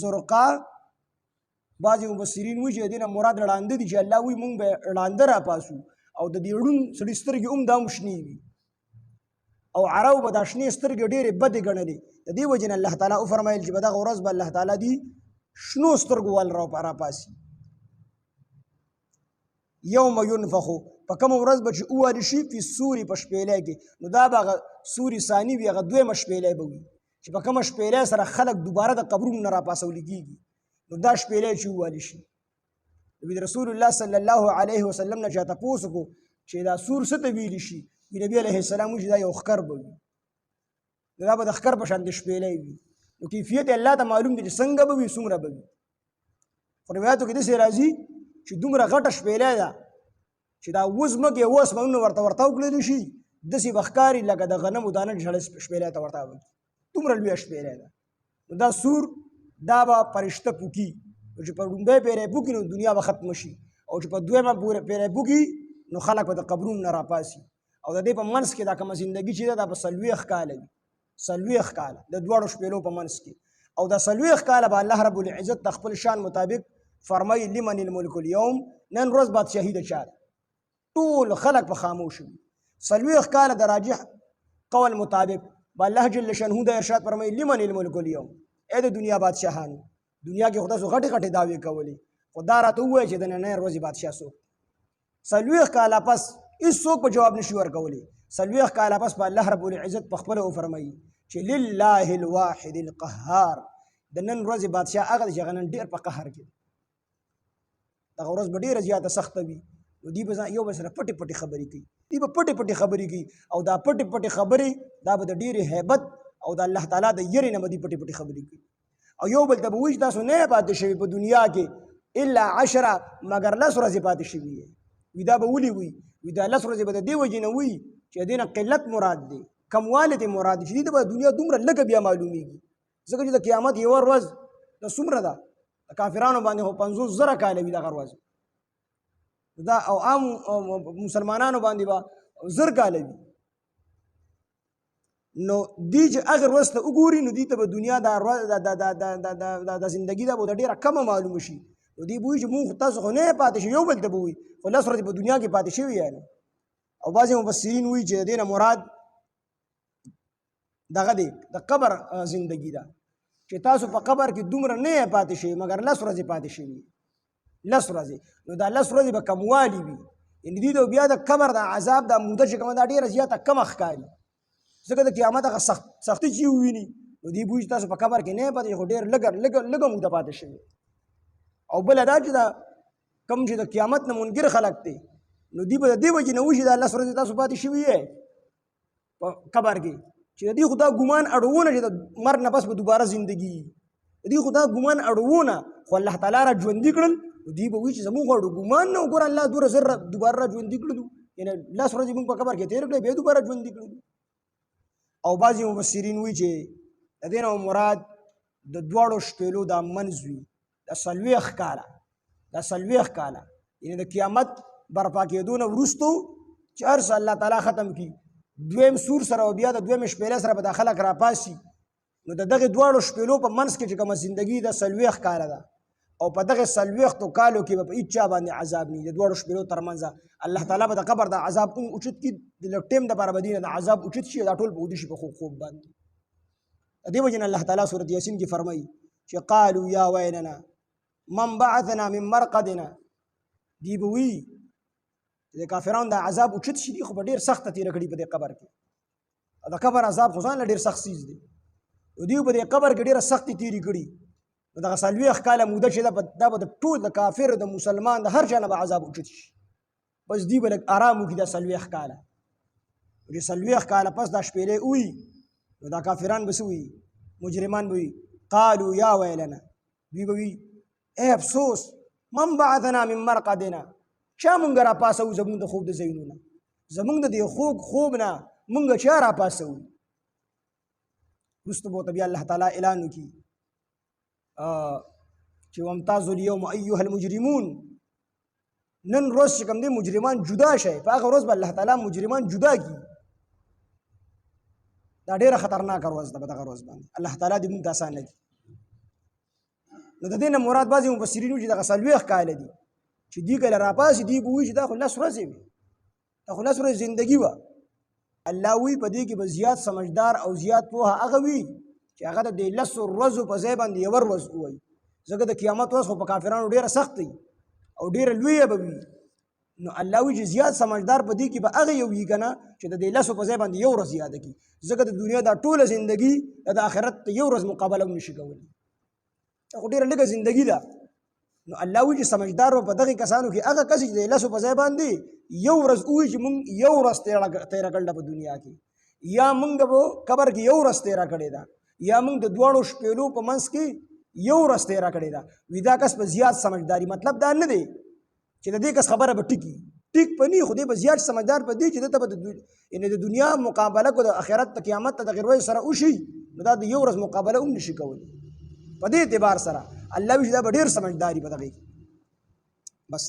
زرقا بعضې مفسرین وایي چې د دې نه مراد ړانده دي چې الله وایي موږ به ړانده راپاسو او د دې ړوند سړي سترګې هم دا شنې وي او عربو به دا شنې سترګې ډېرې بدې ګڼلې د دې وجې نه الله تعالی وفرمایل چې په دغه ورځ به الله تعالی دي شنو سترګو وال راپاسي یوم ینفخو په کومه ورځ به چې ووالي شي فی السوري په شپېلۍ کې نو دا به هغه سوري ثاني وي هغه دویمه شپېلۍ به وي چې په کومه شپېلۍ سره خلک دوباره د قبرونو نه راپاسولی کېږي نو دا شپېلۍ چې ووالي شي نبي رسول الله صلی الله علیه وسلم نه چا تپوس وکړو چې دا سور څه ته ویلی شي نبي علیه السلام وایي چې دا یو ښکر به وي دا به د ښکر په شان د شپېلۍ وي نو کیفیت الله ته معلوم دی چې څنګه به وي څومره به وي خو روایاتو کې داسې راځي چې دومره غټه شپېلۍ ده چې دا اوس ځمکې اوس اسمانونه ورته ورتاو کړلی شي داسې به ښکاري لکه د غنمو دانه چې شپېلۍ ته ورتاو کړي دومره لویه شپېلۍ ده نو دا سور دا به فرشته پوکي چې په لومبۍ پیری پوکي نو دنیا به ختمه شي او چې په دویمه پیری پوکي نو خلک به د قبرونو نه راپاسي او د دې په منځ کې دا کومه زندګي چې ده دا به 40 کاله وي 40 کاله د دواړو شپېلو په منځ کې او دا 40 کاله به الله رب العزت د خپل شان مطابق فرمایي لمن الملک اليوم نن ورځ بادشاهي د چا ده ټول خلک په خاموش وي 40 کاله د راجح قول مطابق به الله جل شانه د ارشاد فرمایي لمن الملک اليوم اې د دنیا بادشاهانو دنیا کې خدای سو غټې غټې دعوې کولې خو دا راته ووایي چې د نننۍ ورځې بادشاه څوک 40 کاله پس هېڅوک په جواب نشي ورکولی 40 کاله پس په الله رب العزت په خپله وفرمایي چې لله الواحد القهار د نن ورځې بادشاه هغه دی چې هغه نن ډېر په قهر کې دغه ورځ به ډېره زیاته سخته وي نو دوی به یو بل سره پټې پټې خبرې کوي دوی به پټې پټې خبرې کوي او دا پټې پټې خبرې دا به د ډېرې هیبت او د الله تعالی د یرې نه به دوی پټې پټې خبرې کوي او یو بل ته به وایي چې تاسو نه پاتې شوي په دنیا کې الا 10 مګر 10 ورځې پاتې شوي یې وي دا به ولې وي وي دا 10 ورځې به د دې وجې نه وي چې د دې نه قلت مراد دی کموالی ته مراد دی چې دې ته به دنیا دومره لږه بیا معلومیږي ځکه چې د قیامت یوه ورځ د څومره ده د کافرانو باندې خو 50,000 کاله وي دغه ورځ دا او عام مسلمانانو باندې به 1000 کاله وي نو دی چې هغه ورځ ته وګوري نو دې ته به دنیا د زندګي دا به ډېره کمه معلومه شي نو دوی به وایي چې مونږ تاسو خو نه پاتې شو یو بل ته به وایي خو 10 ورځې په دنیا کې پاتې شوي یعنې او بعضې مفسرین وایي چې د دې نه مراد دغه دی د قبر زندګي ده چې تاسو په قبر کې دومره نه پاتې شوي مګر 10 ورځې پاتې شوي 10 ورځې نو دا 10 ورځې به کموالي وي یعنې دوی ته بیا د قبر د عذاب دا موده چې کومه دا ډېره زیاته کمه ښکاري ځکه د قیامت هغه سختي چې وویني نو دوی بوځي تاسو په قبر کې نه پاتې خو ډېر لږه موده پاتې شوي او بله دا چې دا کوم چې د قیامت نه منکر خلک دی نو دوی به د دې وجې نه وشي دا 10 ورځې تاسو پاتې شوي یې په قبر کې چې د دې خو دا ګمان اړوونه چې د مرګ نه پس به دوباره زندګي د دې خو دا ګمان اړوونه خو الله تعالی را ژوندي کړل نو دوی به وایي چې زموږ اړو ګمان نه وګوره الله دومره زر دوباره را ژوندي کړلو یعنې 10 ورځې موږ په قبر کې تېر کړی بیا دوباره ژوندي کړلو او بعضې مفسرین وایي چې د دې نه مراد د دواړو شپېلو دا منځ وي دا 40 کاله دا 40 کاله یعنې د قیامت برپا کېدو نه وروستو چې هر څه الله تعالی ختم کړي دویم سور سره او بیا د دویم شپېلې سره به دا خلک راپاسي نو د دغې دواړو شپېلو په منځ کې چې کومه زندګي ده 40 کاله ده او په دغه 40 کالو کې به په هېڅ چا باندې عذاب نه وي د دواړو شپېلو تر منځ الله تعالی به د قبر د عذاب هم اوچت کړي د لږ ټیم دپاره به دې نه د عذاب اوچت شي دا ټول به اوده شي په خوب باندې د دې وجې نه الله تعالی سورت یاسین کې فرمایي چې قالو یا ویلنا من بعثنا من مرقدنا دی به وي د کافرانو د عذاب اوچت شي دي خو به ډېر سخته تېره کړي په دې قبر کې د قبر عذاب خو ځان له ډېر سخت څیز دی دوی په دې قبر کې ډېره سختې تېرې کړي نو دغه 40 کاله موده چې دا به د ټول د کافر د مسلمان د هر چا نه به عذاب اوچت شي بس دوی به لږ ارام وکړي دا 40 کاله چې 40 کاله پس دا شپېلې ووي نو دا کافران به څه وایي مجرمان به وایي قالو یا ویلنا دوی به وایي ای افسوس من بعثنا من مرقدنا چا مونږ راپاسوو زمونږ د خوب د ځایونو نه زمونږ د دې خوب نه مونږ چا راپاسوو وروسته به ورته بیا الله تعالی اعلان وکړي چې وامتازوا اليوم ایها المجرمون نن ورځ چې کوم دی مجرمان جدا شي په هغه ورځ به الله تعالی مجرمان جدا کړي دا ډېره خطرناکه ورځ ده په دغه ورځ باندې الله تعالی دې موږ ته اسانه کړي نو د دې نه مراد بعضې مفسرین وایي چې دغه 40 کاله دي چې دوی کله راپاسي دوی به وایي چې دا خو 10 ورځې وي دا خو 10 ورځې زندګي وه الله وایي په دې کې به زیات سمجدار او زیات پوهه هغه وي چې هغه د دې 10 ورځو په ځای باندې یوه ورځ ووایي ځکه د قیامت ورځ خو په کافرانو ډېره سخت وي او ډېره لویه به وي نو الله وایي چې زیات سمجدار په دې کې به هغه یو وي که نه چې د دې 10 په ځای باندې یو ورځ یاده کړي ځکه د دنیا دا ټوله زندګي د آخرت یو ورځ مقابله هم نشي کولی دا خو ډېره لږه زندګي ده نو الله وایي چې سمجدار به په دغې کسانو کې هغه کس چې د 10 په ځای باندې یو ورځ ووایي چې مونږ یو ورځ تېره کړله په دنیا کې یا مونږ به قبر کې یو ورځ تېره کړې ده یا مونږ د دواړو شپېلو په منځ کې یو ورځ تېره کړې ده وي دا کس به زیات سمجداري مطلب دا نه دی چې د دې کس خبره به ټیک په نه خو دې به زیات سمجدار په دې چې دته به یعنې د دنیا مقابله کو د آخرت د قیامت ته د غیر ورځې سره وشي نو دا د یو ورځ مقابله هم نشي کولی په دې اعتبار سره الله وایي چې دا به ډېر سمجداري په دغې بس